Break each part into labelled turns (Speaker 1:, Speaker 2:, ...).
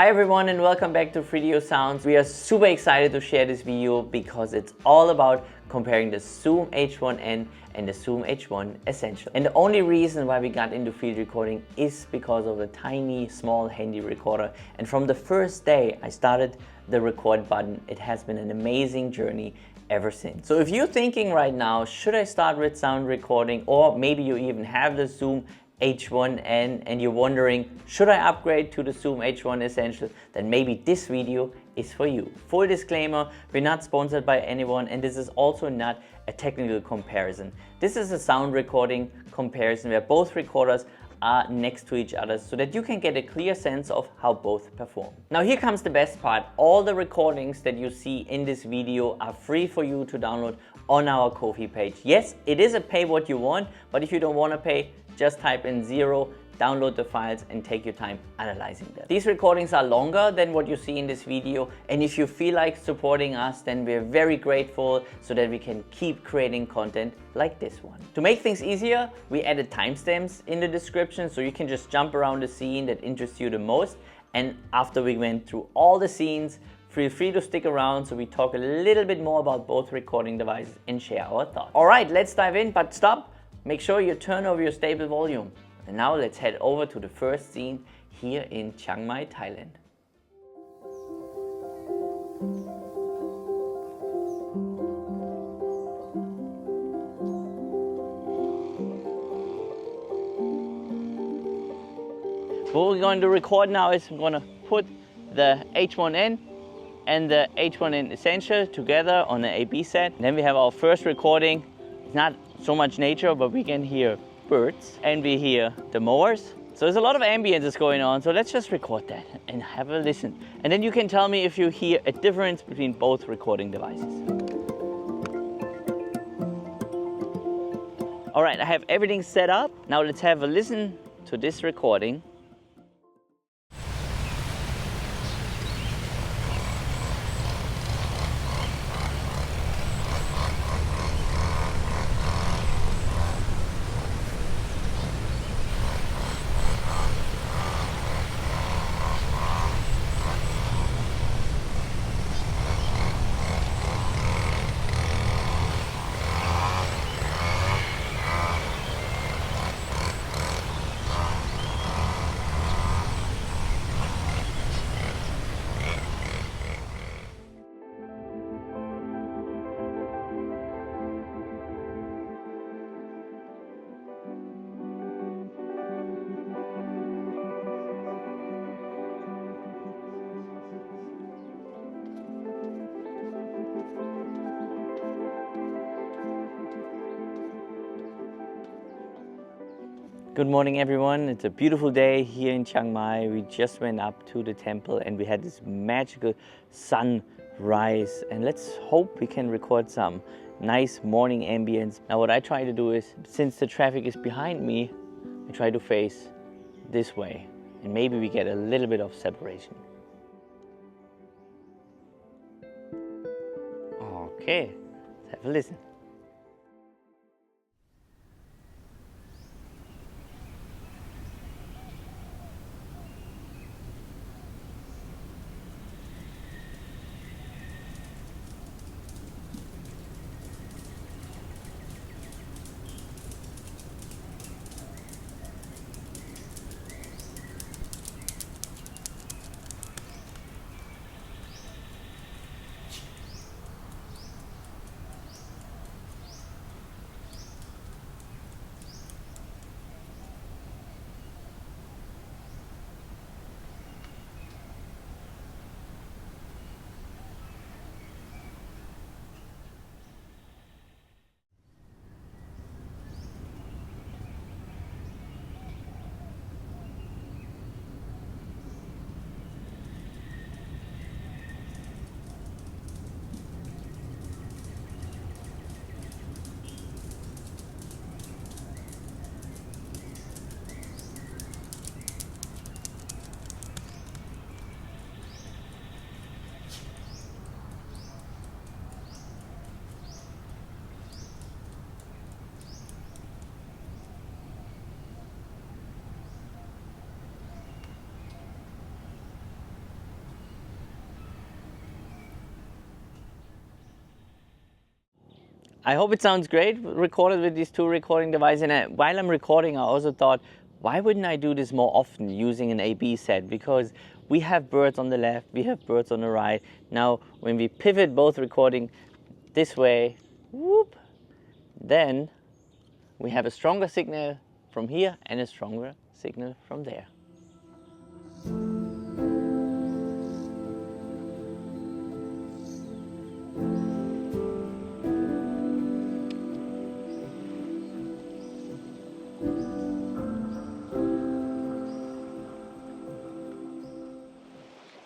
Speaker 1: Hi everyone and welcome back to 3D Sounds. We are super excited to share this video because it's all about comparing the Zoom H1n and the Zoom H1 Essential. And the only reason why we got into field recording is because of the tiny, small, handy recorder. And from the first day I started the record button, it has been an amazing journey ever since. So if you're thinking right now, should I start with sound recording, or maybe you even have the Zoom H1n and you're wondering, should I upgrade to the Zoom H1 Essential? Then maybe this video is for you. Full disclaimer, we're not sponsored by anyone and this is also not a technical comparison. This is a sound recording comparison where both recorders are next to each other so that you can get a clear sense of how both perform. Now here comes the best part. All the recordings that you see in this video are free for you to download on our Ko-fi page. Yes, it is a pay what you want, but if you don't want to pay, just type in 0, download the files and take your time analyzing them. These recordings are longer than what you see in this video, and if you feel like supporting us, then we're very grateful so that we can keep creating content like this one. To make things easier, we added timestamps in the description so you can just jump around the scene that interests you the most, and after we went through all the scenes, feel free to stick around so we talk a little bit more about both recording devices and share our thoughts. Alright, let's dive in, but stop! Make sure you turn over your stable volume. And now let's head over to the first scene here in Chiang Mai, Thailand. What we're going to record now is I'm going to put the H1n and the H1n Essential together on an A/B set. And then we have our first recording. It's not so much nature, but we can hear birds and we hear the mowers. So there's a lot of ambience going on, so let's just record that and have a listen. And then you can tell me if you hear a difference between both recording devices. All right, I have everything set up. Now let's have a listen to this recording. Good morning everyone, it's a beautiful day here in Chiang Mai. We just went up to the temple and we had this magical sunrise, and let's hope we can record some nice morning ambience. Now what I try to do is, since the traffic is behind me, I try to face this way and maybe we get a little bit of separation. Okay, let's have a listen. I hope it sounds great recorded with these two recording devices. And while I'm recording, I also thought, why wouldn't I do this more often using an A/B set? Because we have birds on the left, we have birds on the right. Now, when we pivot both recording this way, whoop, then we have a stronger signal from here and a stronger signal from there.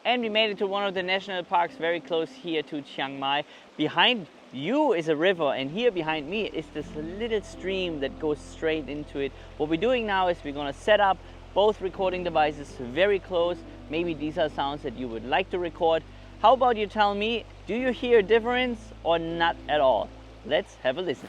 Speaker 1: And we made it to one of the national parks very close here to Chiang Mai. Behind you is a river, and here behind me is this little stream that goes straight into it. What we're doing now is we're gonna set up both recording devices very close. Maybe these are sounds that you would like to record. How about you tell me, do you hear a difference or not at all? Let's have a listen.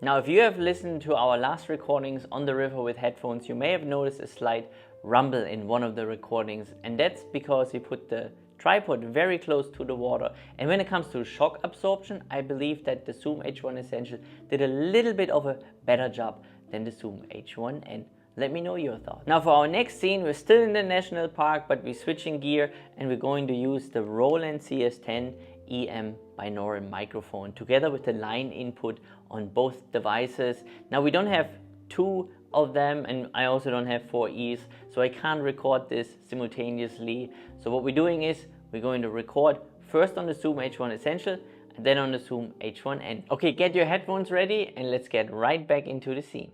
Speaker 1: Now, if you have listened to our last recordings on the river with headphones, you may have noticed a slight rumble in one of the recordings, and that's because we put the tripod very close to the water. And when it comes to shock absorption, I believe that the Zoom H1n Essential did a little bit of a better job than the Zoom H1n. Let me know your thoughts. Now, for our next scene, we're still in the national park, but we're switching gear and we're going to use the Roland CS10 EM binaural microphone together with the line input on both devices. Now, we don't have two of them, and I also don't have 4 E's, so I can't record this simultaneously. So what we're doing is we're going to record first on the Zoom H1n Essential and then on the Zoom H1n. Okay, get your headphones ready and let's get right back into the scene.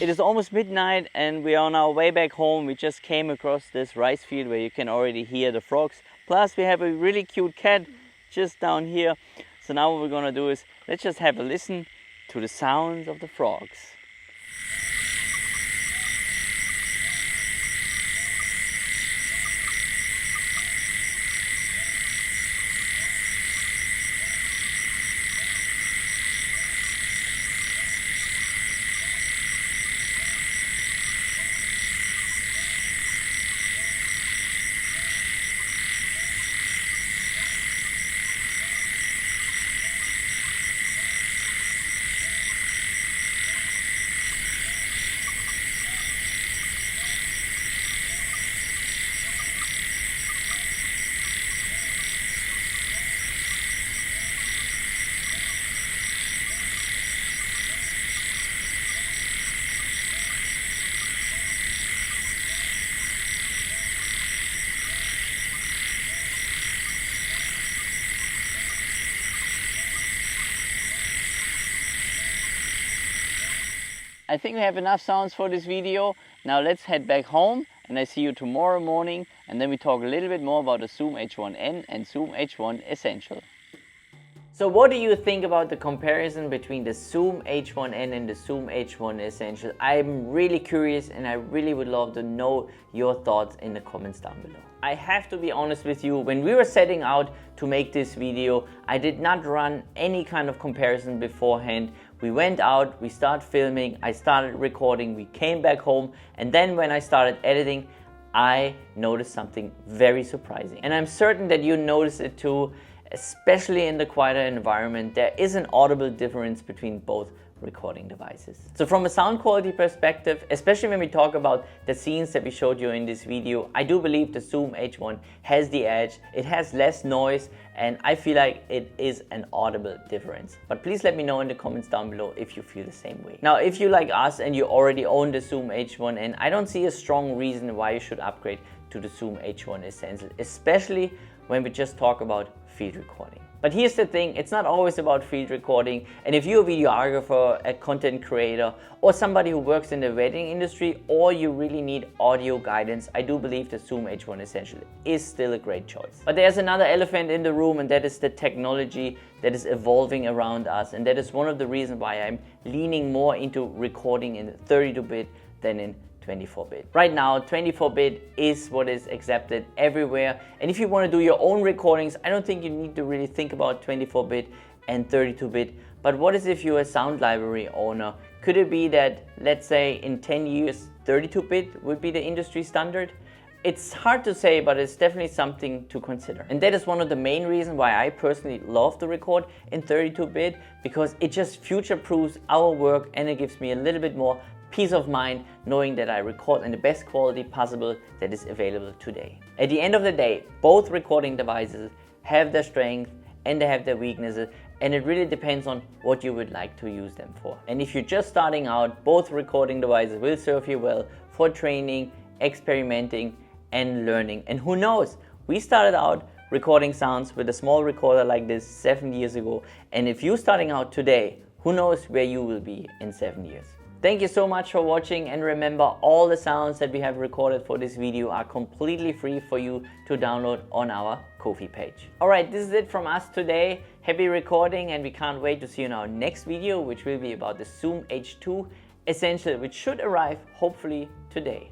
Speaker 1: It is almost midnight and we are on our way back home. We just came across this rice field where you can already hear the frogs. Plus we have a really cute cat just down here. So now what we're gonna do is let's just have a listen to the sounds of the frogs. I think we have enough sounds for this video. Now let's head back home and I see you tomorrow morning, and then we talk a little bit more about the Zoom H1n and Zoom H1 Essential. So what do you think about the comparison between the Zoom H1n and the Zoom H1 Essential? I'm really curious and I really would love to know your thoughts in the comments down below. I have to be honest with you, when we were setting out to make this video, I did not run any kind of comparison beforehand. We went out, we started filming, I started recording, we came back home, and then when I started editing, I noticed something very surprising. And I'm certain that you noticed it too, especially in the quieter environment. There is an audible difference between both recording devices. So from a sound quality perspective, especially when we talk about the scenes that we showed you in this video, I do believe the Zoom H1 has the edge. It has less noise and I feel like it is an audible difference. But please let me know in the comments down below if you feel the same way. Now, if you like us and you already own the Zoom H1n, I don't see a strong reason why you should upgrade to the Zoom H1 Essential, especially when we just talk about field recording. But here's the thing, it's not always about field recording, and if you're a videographer, a content creator, or somebody who works in the wedding industry, or you really need audio guidance, I do believe the Zoom H1 Essential is still a great choice. But there's another elephant in the room, and that is the technology that is evolving around us, and that is one of the reasons why I'm leaning more into recording in 32-bit than in 24-bit. Right now, 24-bit is what is accepted everywhere. And if you want to do your own recordings, I don't think you need to really think about 24-bit and 32-bit. But what is if you're a sound library owner? Could it be that, let's say, in 10 years, 32-bit would be the industry standard? It's hard to say, but it's definitely something to consider. And that is one of the main reasons why I personally love to record in 32-bit, because it just future-proofs our work and it gives me a little bit more peace of mind knowing that I record in the best quality possible that is available today. At the end of the day, both recording devices have their strengths and they have their weaknesses, and it really depends on what you would like to use them for. And if you're just starting out, both recording devices will serve you well for training, experimenting and learning. And who knows, we started out recording sounds with a small recorder like this 7 years ago, and if you're starting out today, who knows where you will be in 7 years. Thank you so much for watching, and remember, all the sounds that we have recorded for this video are completely free for you to download on our Ko-fi page. Alright, this is it from us today. Happy recording, and we can't wait to see you in our next video, which will be about the Zoom H2 Essential, which should arrive hopefully today.